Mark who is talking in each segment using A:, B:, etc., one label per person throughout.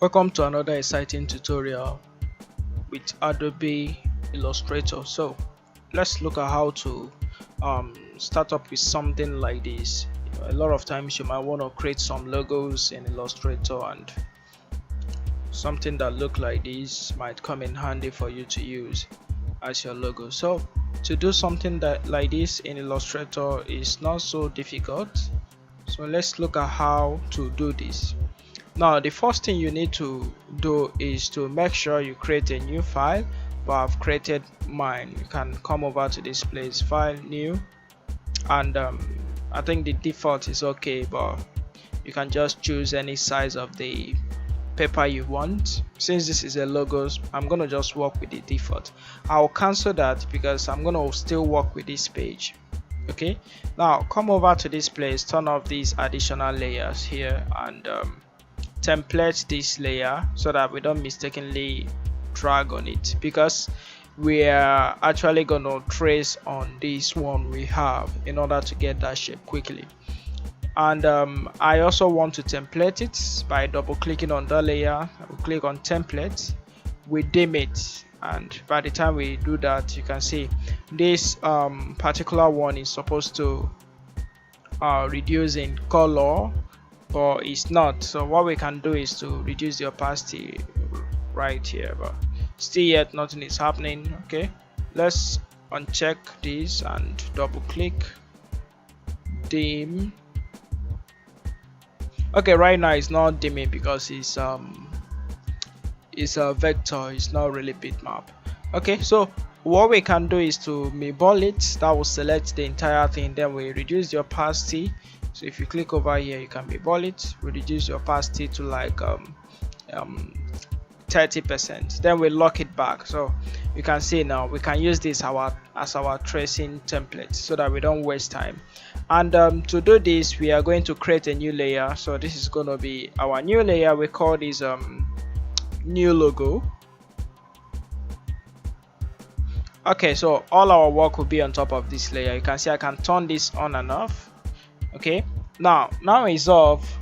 A: Welcome to another exciting tutorial with Adobe Illustrator. So let's look at how to start up with something like this. A lot of times you might want to create some logos in Illustrator, and something that look like this might come in handy for you to use as your logo. So to do something that like this in Illustrator is not so difficult. So let's look at how to do this. Now the first thing you need to do is to make sure you create a new file. But I've created mine. You can come over to this place, file, new, and I think the default is okay, but you can just choose any size of the paper you want. Since this is a logo, I'm gonna just work with the default. I'll cancel that because I'm gonna still work with this page. Okay, now come over to this place, turn off these additional layers here, and template this layer so that we don't mistakenly drag on it, because we are actually going to trace on this one we have in order to get that shape quickly. And I also want to template it by double clicking on the layer. I will click on template, we dim it, and by the time we do that, you can see this particular one is supposed to reduce in color, but it's not. So what we can do is to reduce the opacity right here, but still yet nothing is happening. Okay, let's uncheck this and double click, dim. Okay, right now it's not dimming because it's a vector, it's not really bitmap. Okay, so what we can do is to meeball it. That will select the entire thing, then we reduce the opacity. So if you click over here, you can meeball it, we reduce your opacity to like 30%, then we lock it back. So you can see now we can use this as our tracing template so that we don't waste time. And to do this, we are going to create a new layer. So this is going to be our new layer. We call this new logo. Okay, so all our work will be on top of this layer. You can see I can turn this on and off. Okay, now is off.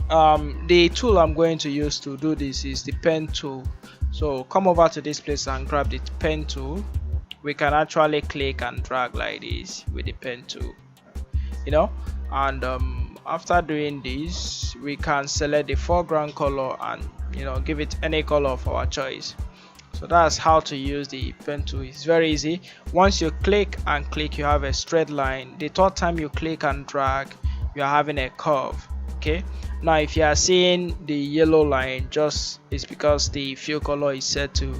A: The tool I'm going to use to do this is the pen tool. So come over to this place and grab the pen tool. We can actually click and drag like this with the pen tool, you know. And after doing this, we can select the foreground color and give it any color of our choice. So that's how to use the pen tool. It's very easy. Once you click and click, you have a straight line. The third time you click and drag, you are having a curve. Okay, now if you are seeing the yellow line, just it's because the fill color is set to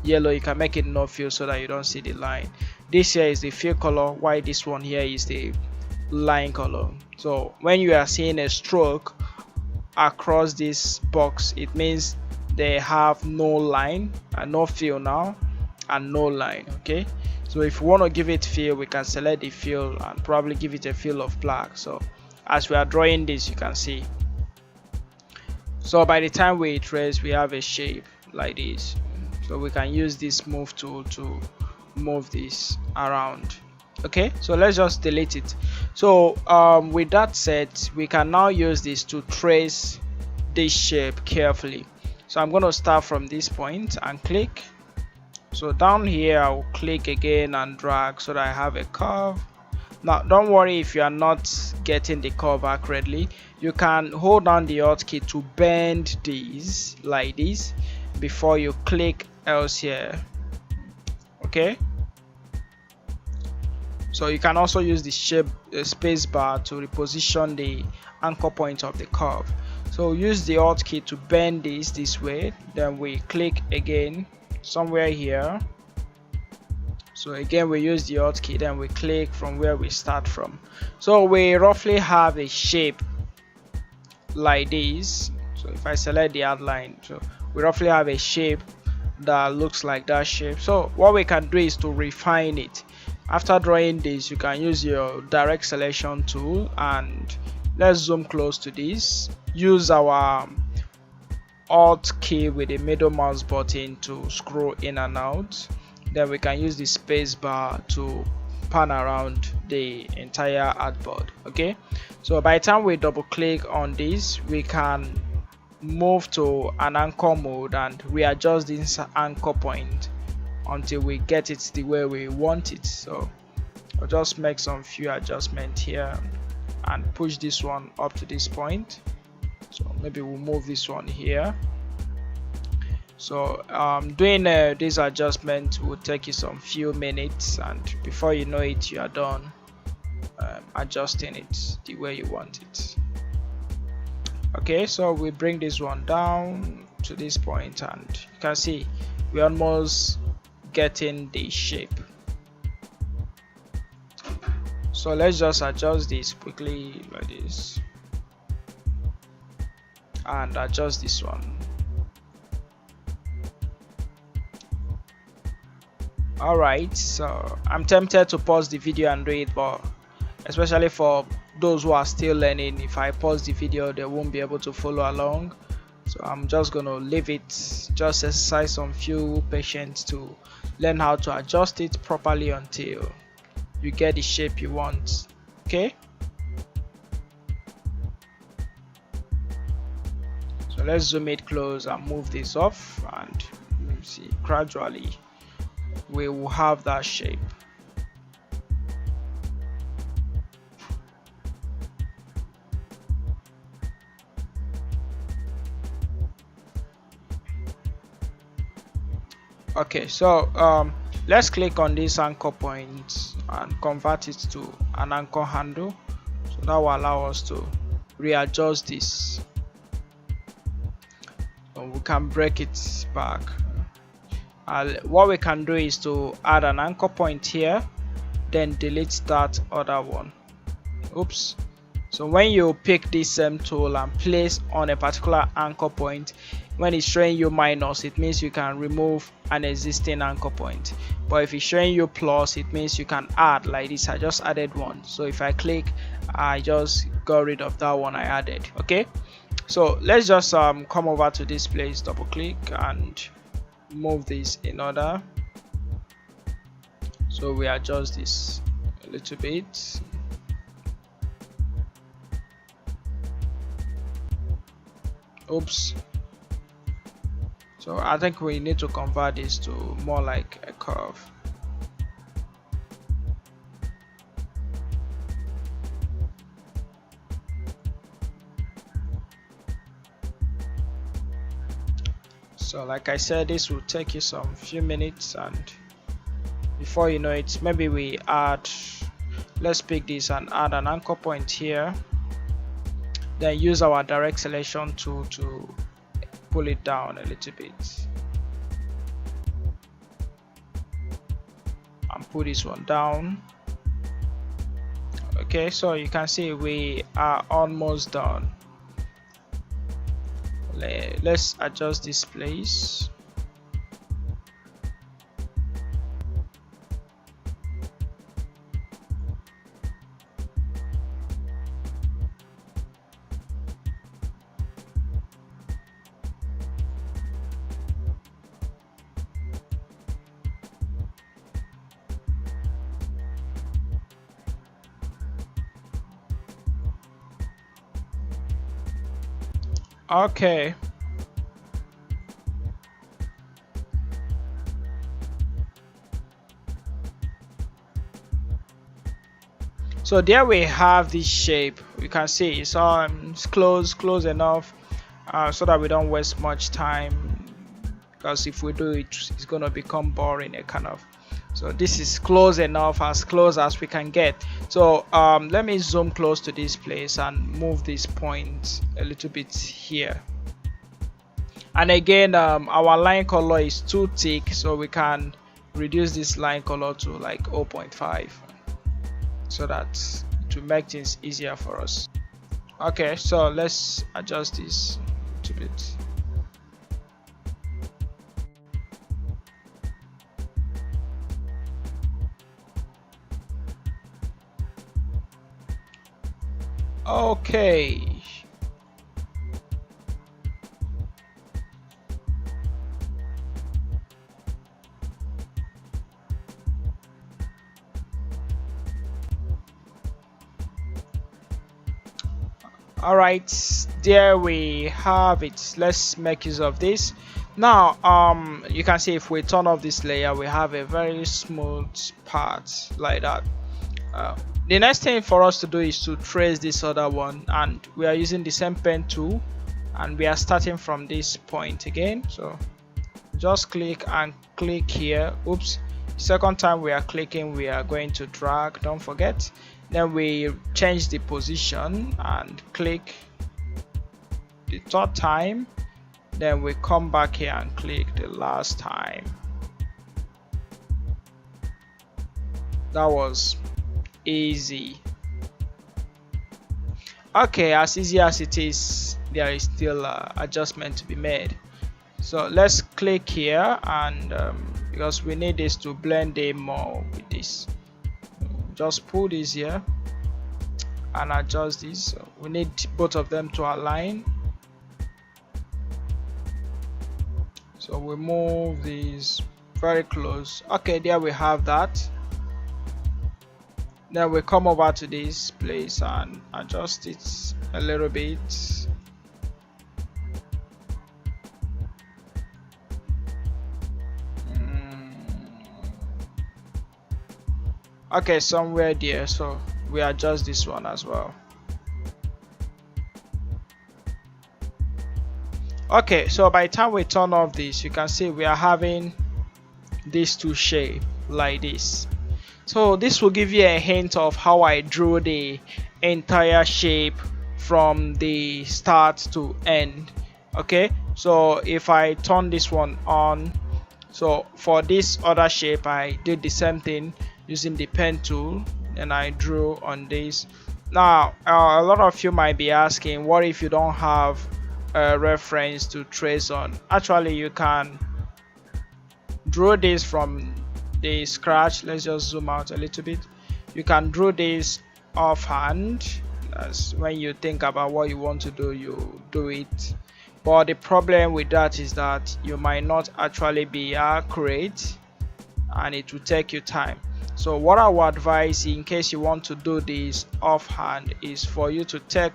A: yellow. You can make it no fill so that you don't see the line. This here is the fill color, while this one here is the line color. So when you are seeing a stroke across this box, it means they have no line and no fill now, and no line. Okay, so if we want to give it fill, we can select the fill and probably give it a fill of black. So as we are drawing this, you can see, so by the time we trace, we have a shape like this. So we can use this move tool to move this around. Okay, so let's just delete it. So with that said, we can now use this to trace this shape carefully. So I'm going to start from this point and click. So down here I'll click again and drag so that I have a curve. Now don't worry if you are not getting the curve accurately. You can hold down the Alt key to bend these like this before you click else here. Okay, so you can also use the shape space bar to reposition the anchor point of the curve. So use the Alt key to bend this way, then we click again somewhere here. So again we use the Alt key, then we click from where we start from. So we roughly have a shape like this. So if I select the outline, so we roughly have a shape that looks like that shape. So what we can do is to refine it. After drawing this, you can use your direct selection tool, and let's zoom close to this. Use our Alt key with the middle mouse button to scroll in and out. Then we can use the space bar to pan around the entire artboard. Okay, so by the time we double click on this, we can move to an anchor mode and readjust this anchor point until we get it the way we want it. So I'll just make some few adjustments here and push this one up to this point. So maybe we'll move this one here. So doing this adjustment will take you some few minutes, and before you know it, you are done adjusting it the way you want it. Okay, so we bring this one down to this point, and you can see we're almost getting the shape. So let's just adjust this quickly like this and adjust this one. Alright, so I'm tempted to pause the video and do it, but especially for those who are still learning, if I pause the video they won't be able to follow along. So I'm just gonna leave it, just exercise some few patience to learn how to adjust it properly until you get the shape you want. Okay, so let's zoom it close and move this off, and you see gradually we will have that shape. Okay, so let's click on this anchor point and convert it to an anchor handle. So that will allow us to readjust this. So we can break it back. What we can do is to add an anchor point here, then delete that other one. Oops. So when you pick this same tool and place on a particular anchor point, when it's showing you minus, it means you can remove an existing anchor point, but if it's showing you plus, it means you can add. Like this, I just added one, so if I click, I just got rid of that one I added. Okay, so let's just come over to this place, double click and move this in order. So we adjust this a little bit. Oops. So I think we need to convert this to more like a curve. So like I said, this will take you some few minutes, and before you know it, maybe we add, let's pick this and add an anchor point here, then use our direct selection tool to pull it down a little bit and pull this one down. Okay, so you can see we are almost done. Let's adjust this place. Okay, so there we have this shape. You can see it's close enough so that we don't waste much time, because if we do it, it's gonna become boring a kind of. So this is close enough, as close as we can get. So let me zoom close to this place and move this point a little bit here. And again, our line color is too thick, so we can reduce this line color to like 0.5 so that to make things easier for us. Okay, so let's adjust this a little bit. Okay, All right, there we have it. Let's make use of this. Now you can see if we turn off this layer, we have a very smooth part like that. The next thing for us to do is to trace this other one, and we are using the same pen tool, and we are starting from this point again. So just click and click here. Oops, second time we are clicking, we are going to drag, don't forget. Then we change the position and click the third time. Then we come back here and click the last time. That was easy. Okay, as easy as it is, there is still adjustment to be made. So let's click here, and because we need this to blend in more with this, just pull this here and adjust this. So we need both of them to align. So we move these very close. Okay, there we have that. Then we come over to this place and adjust it a little bit. Okay, somewhere there, so we adjust this one as well. Okay, so by the time we turn off this, you can see we are having these two shapes like this. So this will give you a hint of how I drew the entire shape from the start to end. Okay, so if I turn this one on, so for this other shape I did the same thing using the pen tool, and I drew on this. Now a lot of you might be asking, what if you don't have a reference to trace on? Actually, you can draw this from the scratch. Let's just zoom out a little bit. You can draw this offhand. As when you think about what you want to do, you do it. But the problem with that is that you might not actually be accurate, and it will take you time. So what I would advise, in case you want to do this offhand, is for you to take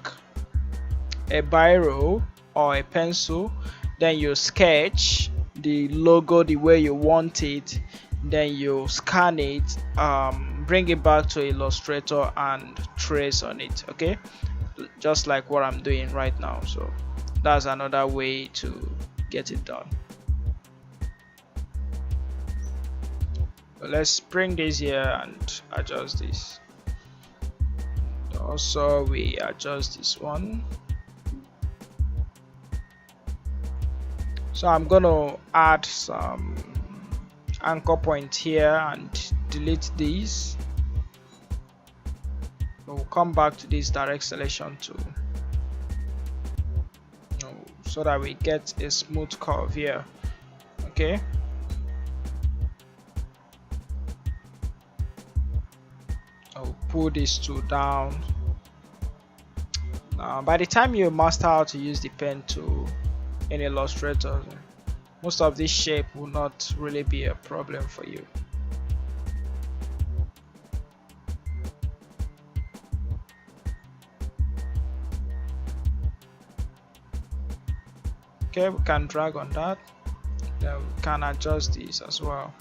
A: a biro or a pencil, then you sketch the logo the way you want it, then you scan it, bring it back to Illustrator and trace on it. Okay, just like what I'm doing right now. So that's another way to get it done. So let's bring this here and adjust this. Also we adjust this one. So I'm gonna add some anchor point here and delete these. We'll come back to this direct selection tool so that we get a smooth curve here. Okay, I'll pull these two down. Now by the time you master how to use the pen tool in Illustrator, most of this shape will not really be a problem for you. Okay, we can drag on that, then we can adjust this as well.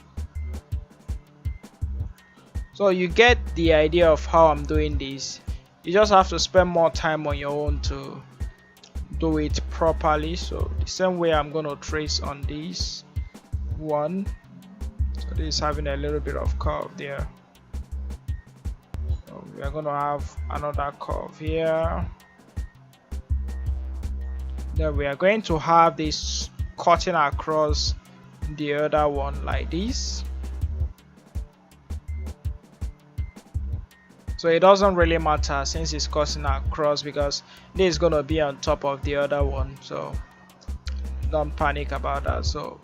A: So you get the idea of how I'm doing this. You just have to spend more time on your own to do it properly. So the same way I'm going to trace on this one. So this is having a little bit of curve there. So we are going to have another curve here. Then we are going to have this cutting across the other one like this. So it doesn't really matter since it's cutting across, because this is going to be on top of the other one, so don't panic about that. So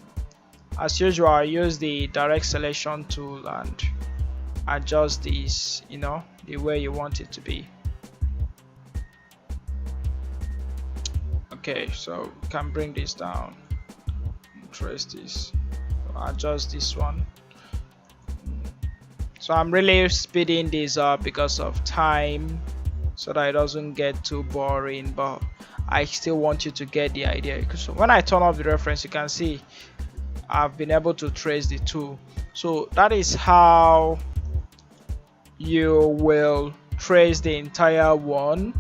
A: as usual, I use the direct selection tool and adjust this, you know, the way you want it to be. Okay, so we can bring this down, trace this, adjust this one. So I'm really speeding this up because of time, so that it doesn't get too boring, but I still want you to get the idea. Because when I turn off the reference, you can see I've been able to trace the two. So that is how you will trace the entire one.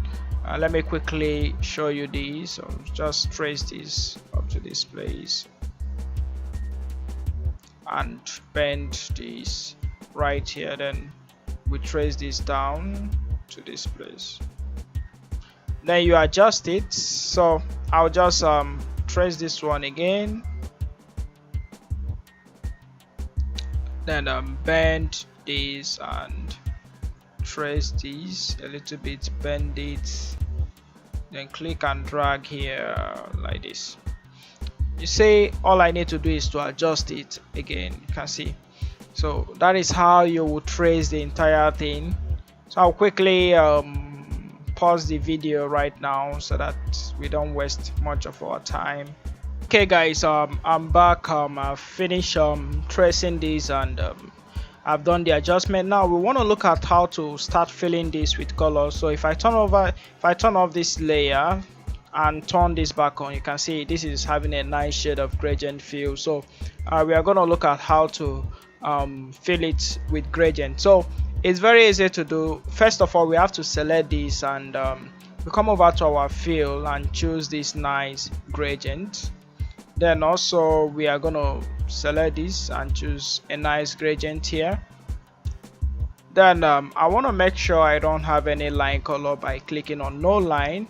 A: Let me quickly show you this. So just trace this up to this place and bend this right here, then we trace this down to this place, then you adjust it. So I'll just trace this one again, then bend this and trace this a little bit, bend it, then click and drag here like this. You say all I need to do is to adjust it again. You can see. So that is how you will trace the entire thing. So I'll quickly pause the video right now so that we don't waste much of our time. Okay guys, I'm back. I've finished tracing this, and I've done the adjustment. Now we want to look at how to start filling this with color. So if I turn off this layer and turn this back on, you can see this is having a nice shade of gradient feel. So we are going to look at how to fill it with gradient. So it's very easy to do. First of all, we have to select this, and we come over to our fill and choose this nice gradient. Then also we are going to select this and choose a nice gradient here. Then I want to make sure I don't have any line color by clicking on no line.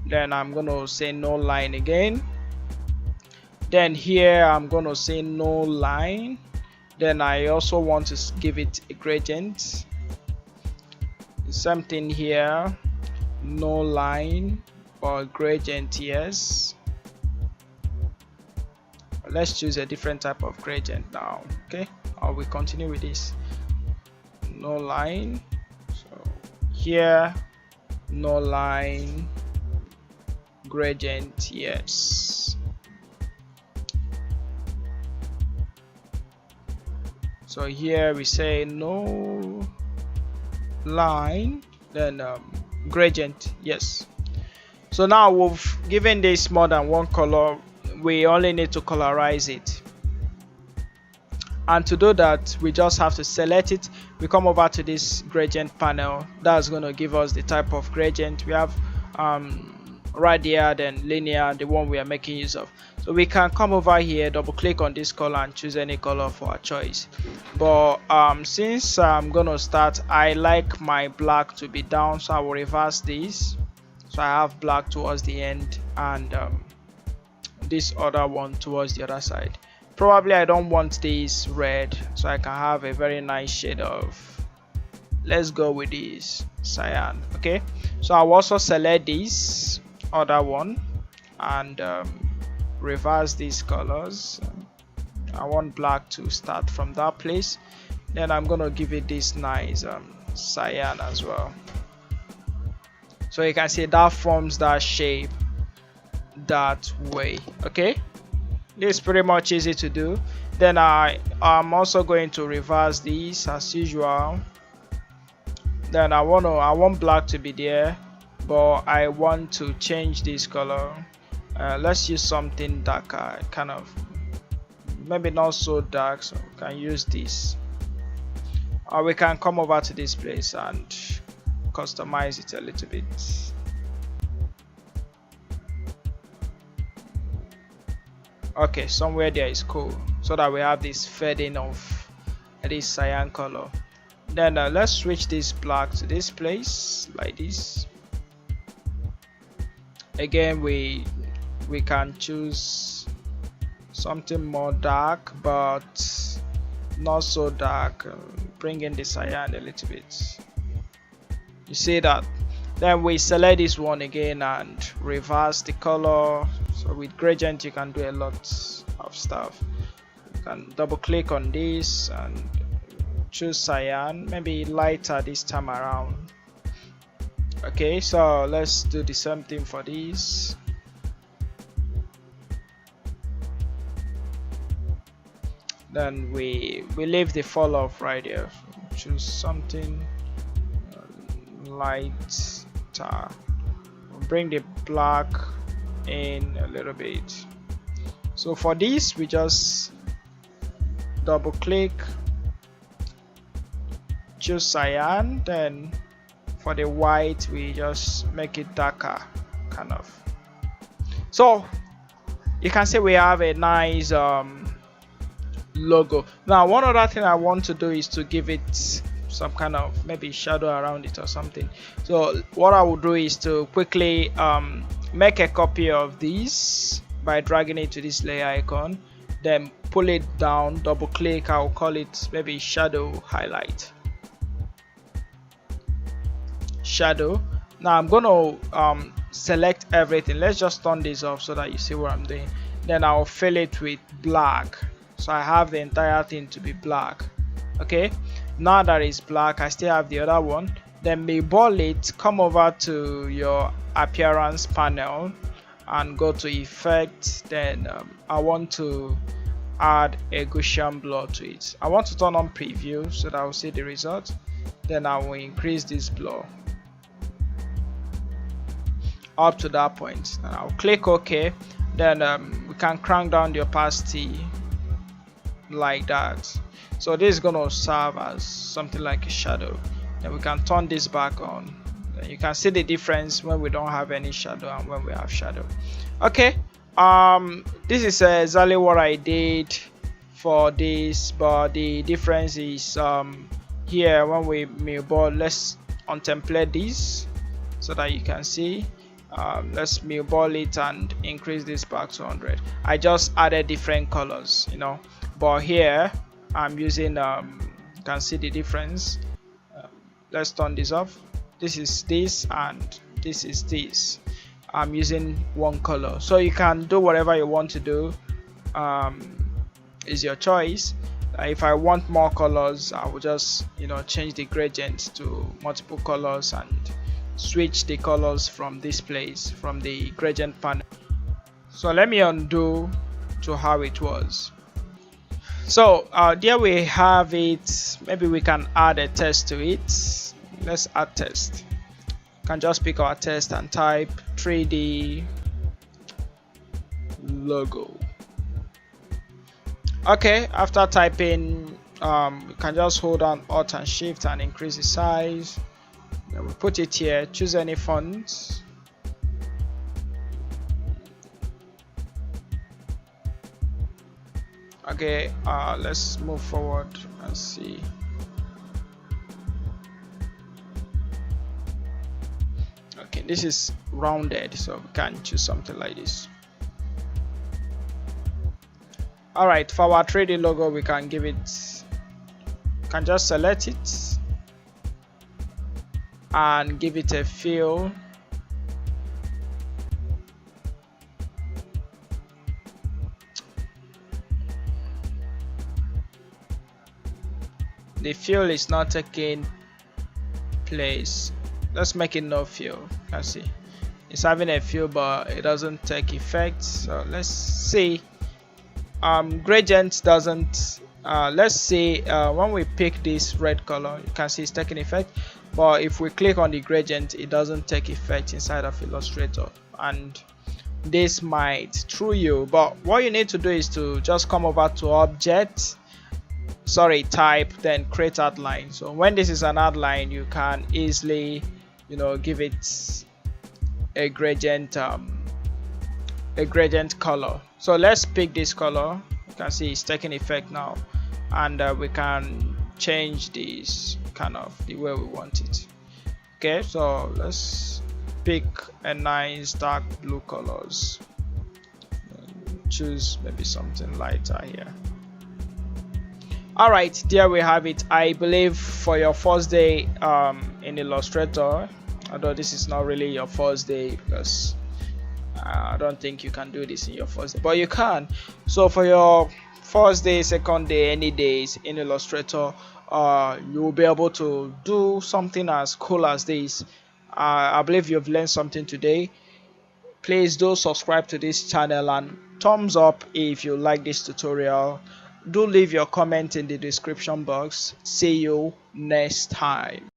A: Then I'm going to say no line again. Then here I'm going to say no line. Then I also want to give it a gradient. The same thing here, no line or gradient, yes. Let's choose a different type of gradient now. Okay, or we continue with this. No line. So here, no line, gradient, yes. So here we say no line, then gradient, yes. So now we've given this more than one color. We only need to colorize it, and to do that we just have to select it. We come over to this gradient panel. That's going to give us the type of gradient we have, radial, then linear, the one we are making use of. So we can come over here, double click on this color and choose any color for our choice. But since I'm gonna start, I like my black to be down, so I will reverse this. So I have black towards the end and this other one towards the other side. Probably I don't want this red, so I can have a very nice shade of, let's go with this cyan. Okay, so I'll also select this other one and reverse these colors. I want black to start from that place. Then I'm gonna give it this nice cyan as well. So you can see that forms that shape that way. Okay, this is pretty much easy to do. Then I'm also going to reverse these as usual. Then I want black to be there, but I want to change this color. Let's use something darker, kind of, maybe not so dark, so we can use this. Or we can come over to this place and customize it a little bit. Okay, somewhere there is cool, so that we have this fading of this cyan color. Then let's switch this black to this place like this. Again, we can choose something more dark, but not so dark. Bring in the cyan a little bit. You see that? Then we select this one again and reverse the color. So with gradient you can do a lot of stuff. You can double click on this and choose cyan, maybe lighter this time around. Okay, so let's do the same thing for this. Then we leave the fall off right here. Choose something lighter. Bring the black in a little bit. So for this, we just double click, choose cyan, then for the white we just make it darker, kind of. So you can see we have a nice logo. Now one other thing I want to do is to give it some kind of maybe shadow around it or something. So what I will do is to quickly make a copy of this by dragging it to this layer icon, then pull it down, double click, I'll call it maybe shadow highlight, shadow. Now I'm gonna select everything. Let's just turn this off so that you see what I'm doing. Then I'll fill it with black, so I have the entire thing to be black. Okay, now that it's black, I still have the other one. Then label it, come over to your appearance panel and go to effect. Then I want to add a Gaussian blur to it. I want to turn on preview so that I'll see the result. Then I will increase this blur up to that point, and I'll click OK. Then we can crank down the opacity like that. So this is going to serve as something like a shadow. Then we can turn this back on. Then you can see the difference when we don't have any shadow and when we have shadow. Okay, this is exactly what I did for this, but the difference is here when we millboard. Let's untemplate this so that you can see. Let's millball it and increase this back to 100. I just added different colors, you know, but here I'm using you can see the difference. Let's turn this off. This is this and this is this. I'm using one color, so you can do whatever you want to do. Is your choice. If I want more colors, I will just, you know, change the gradient to multiple colors and switch the colors from this place, from the gradient panel. So let me undo to how it was. So there we have it. Maybe we can add a text to it. Let's add text. You can just pick our text and type 3D logo. Okay, after typing, you can just hold on Alt and Shift and increase the size. Then we put it here, choose any font. Okay, let's move forward and see. Okay, this is rounded, so we can choose something like this. Alright, for our 3D logo, we can give it, can just select it and give it a fill. The fill is not taking place. Let's make it no fill. You can see it's having a fill, but it doesn't take effect. So let's see. Gradient doesn't. Let's see when we pick this red color, you can see it's taking effect. But if we click on the gradient, it doesn't take effect inside of Illustrator, and this might throw you. But what you need to do is to just come over to object, type, then create outline. So when this is an outline, you can easily, you know, give it a gradient color. So let's pick this color. You can see it's taking effect now, and we can change this kind of the way we want it. Okay, so let's pick a nice dark blue colors and choose maybe something lighter here. All right, there we have it. I believe for your first day in Illustrator, although this is not really your first day because I don't think you can do this in your first day, but you can. So for your first day, second day, any days in Illustrator, you will be able to do something as cool as this. I believe you've learned something today. Please do subscribe to this channel and thumbs up if you like this tutorial. Do leave your comment in the description box. See you next time.